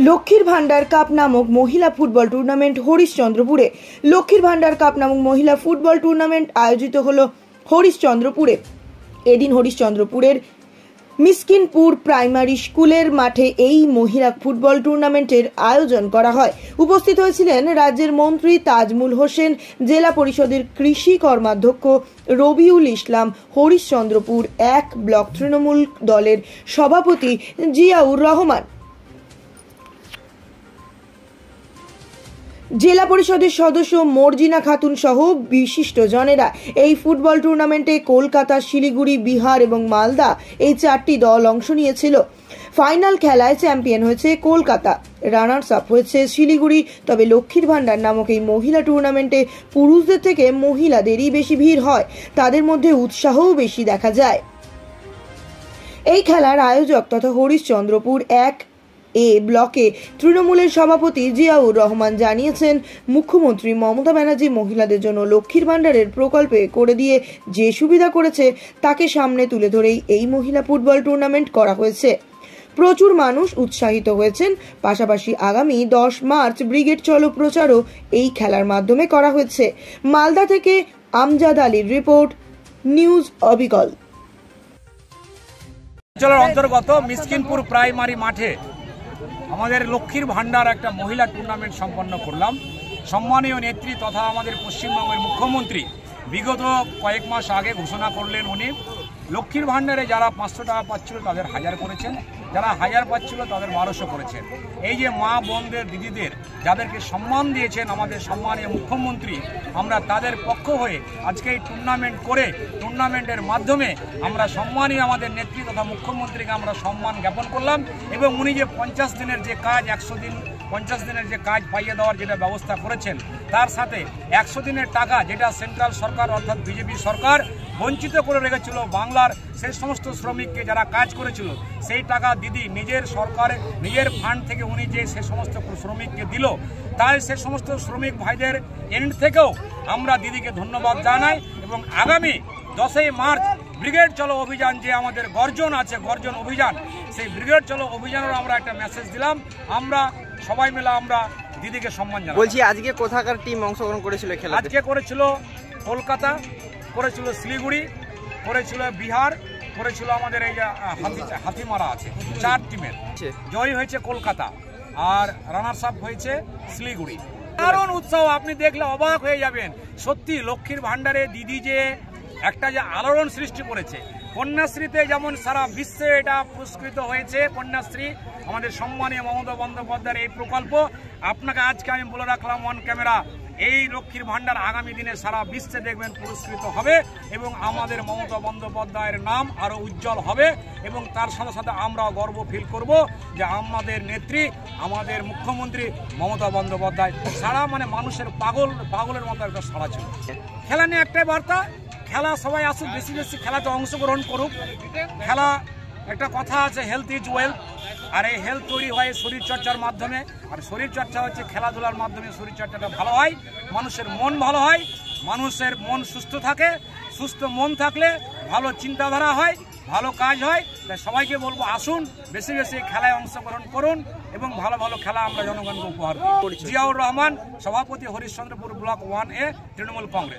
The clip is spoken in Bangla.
লক্ষ্মীর ভান্ডার কাপ নামক মহিলা ফুটবল টুর্নামেন্ট হরিশ্চন্দ্রপুরে। লক্ষ্মীর ভান্ডার কাপ নামক মহিলা ফুটবল টুর্নামেন্ট আয়োজিত হলো হরিশ্চন্দ্রপুরে। এদিন হরিশ্চন্দ্রপুরের মিসকিনপুর প্রাইমারি স্কুলের মাঠে এই মহিলা ফুটবল টুর্নামেন্টের আয়োজন করা হয়। উপস্থিত হয়েছিলেন রাজ্যের মন্ত্রী তাজমুল হোসেন, জেলা পরিষদের কৃষি কর্মাধ্যক্ষ রবিউল ইসলাম, হরিশ্চন্দ্রপুর 1 ব্লক তৃণমূল দলের সভাপতি জিয়াউর রহমান, জেলা পরিষদের সদস্য মর্জিনা খাতুন সহ বিশিষ্ট জনেরা। এই ফুটবল টুর্নামেন্টে কলকাতা, শিলিগুড়ি, বিহার এবং মালদা এই 4টি দল অংশ নিয়েছিল। ফাইনাল খেলায় চ্যাম্পিয়ন হয়েছে কলকাতা, রানার্স আপ হয়েছে শিলিগুড়ি। তবে লক্ষ্মীর ভান্ডার নামক এই মহিলা টুর্নামেন্টে পুরুষদের থেকে মহিলাদেরই বেশি ভিড় হয়, তাদের মধ্যে উৎসাহও বেশি দেখা যায়। এই খেলার আয়োজক তথা হরিশ্চন্দ্রপুর 1 ব্লকে তৃণমূলের সভাপতি জিয়াউর রহমান জানিয়েছেন, মুখ্যমন্ত্রী মমতা ব্যানার্জি মহিলাদের জন্য লক্ষ্মীর ভান্ডারের প্রকল্পে করে দিয়ে যে সুবিধা করেছে তাকে সামনে তুলে ধরেই এই মহিলা ফুটবল টুর্নামেন্ট করা হয়েছে। প্রচুর মানুষ উৎসাহিত হয়েছেন। পাশাপাশি আগামী 10 মার্চ ব্রিগেড চলো প্রচারও এই খেলার মাধ্যমে করা হয়েছে। মালদা থেকে আমজাদ আলীর রিপোর্ট, নিউজ অবিকল। অঞ্চলের অন্তর্গত মিসকিনপুর প্রাইমারি মাঠে আমাদের লক্ষ্মীর ভান্ডার একটা মহিলা টুর্নামেন্ট সম্পন্ন করলাম। সম্মানীয় নেত্রী তথা আমাদের পশ্চিমবঙ্গের মুখ্যমন্ত্রী বিগত কয়েক মাস আগে ঘোষণা করলেন, উনি লক্ষ্মীর ভান্ডারে যারা 500 টাকা পাচ্ছিল তাদের 1000 করেছেন, যারা 1000 পাচ্ছিল তাদের 1200 করেছেন। এই যে মা বোনদের, দিদিদের যাদেরকে সম্মান দিয়েছেন আমাদের সম্মানীয় মুখ্যমন্ত্রী, আমরা তাদের পক্ষ হয়ে আজকে এই টুর্নামেন্ট করে টুর্নামেন্টের মাধ্যমে আমরা সম্মানীয় আমাদের নেত্রী তথা মুখ্যমন্ত্রীকে আমরা সম্মান জ্ঞাপন করলাম। এবং উনি যে 50 দিনের যে কাজ, 50 দিনের যে কাজ পাইয়ে দেওয়ার যেটা ব্যবস্থা করেছেন, তার সাথে 100 দিনের টাকা যেটা সেন্ট্রাল সরকার অর্থাৎ বিজেপি সরকার বঞ্চিত করে রেখেছিল বাংলার সেই সমস্ত শ্রমিককে যারা কাজ করেছিল, সেই টাকা দিদি নিজের সরকারের নিজের ফান্ড থেকে উনি যে সে সমস্ত শ্রমিককে দিল, তাই সে সমস্ত শ্রমিক ভাইদের এন্ড থেকেও আমরা দিদিকে ধন্যবাদ জানাই। এবং আগামী 10 মার্চ ব্রিগেড চলো অভিযান যে আমাদের গর্জন আছে, গর্জন অভিযান, সেই ব্রিগেড চলো অভিযানেরও আমরা একটা মেসেজ দিলাম। আমরা সবাই মিলে আমরা দিদিকে সম্মান জানাই। বলছি, আজকে কোথাকার টিম অংশগ্রহণ করেছিল খেলা? আজকে করেছিল কলকাতা, করেছিল শিলিগুড়ি, করেছিল বিহার, করেছিল আমাদের এই যে হাতিমারা আছে। 4 টিমের জয়ী হয়েছে কলকাতা আর রানার্স আপ হয়েছে শিলিগুড়ি। দারুণ উৎসাহ, আপনি দেখলে অবাক হয়ে যাবেন। সত্যি লক্ষ্মীর ভান্ডারে দিদি যে একটা যে আলোড়ন সৃষ্টি করেছে, কন্যাশ্রীতে যেমন সারা বিশ্বে এটা পুরস্কৃত হয়েছে। কন্যাশ্রী আমাদের সম্মানীয় মমতা বন্দ্যোপাধ্যায়ের এই প্রকল্প, আপনাকে আজকে আমি বলে রাখলাম অন ক্যামেরা, এই লক্ষ্মীর ভান্ডার আগামী দিনে সারা বিশ্বে দেখবেন পুরস্কৃত হবে এবং আমাদের মমতা বন্দ্যোপাধ্যায়ের নাম আরো উজ্জ্বল হবে। এবং তার সাথে সাথে আমরাও গর্ব ফিল করব যে আমাদের নেত্রী, আমাদের মুখ্যমন্ত্রী মমতা বন্দ্যোপাধ্যায় সারা মানে মানুষের পাগলের মতো একটা সাড়া ছিল। খেলা নিয়ে একটাই বার্তা, খেলা সবাই আসুক, বেশি বেশি খেলাতে অংশগ্রহণ করুক। খেলা একটা কথা আছে, হেলথ ইজ ওয়েলথ, আর এই হেলথ তৈরি হয় শরীরচর্চার মাধ্যমে। আর শরীরচর্চা হচ্ছে খেলাধুলার মাধ্যমে শরীরচর্চাটা ভালো হয়, মানুষের মন ভালো হয়, মানুষের মন সুস্থ থাকে। সুস্থ মন থাকলে ভালো চিন্তাধারা হয়, ভালো কাজ হয়। তাই সবাইকে বলবো, আসুন বেশি বেশি খেলায় অংশগ্রহণ করুন এবং ভালো ভালো খেলা আমরা জনগণকে উপহার দিই। জিয়াউর রহমান, সভাপতি, হরিশ্চন্দ্রপুর ব্লক 1A তৃণমূল কংগ্রেস।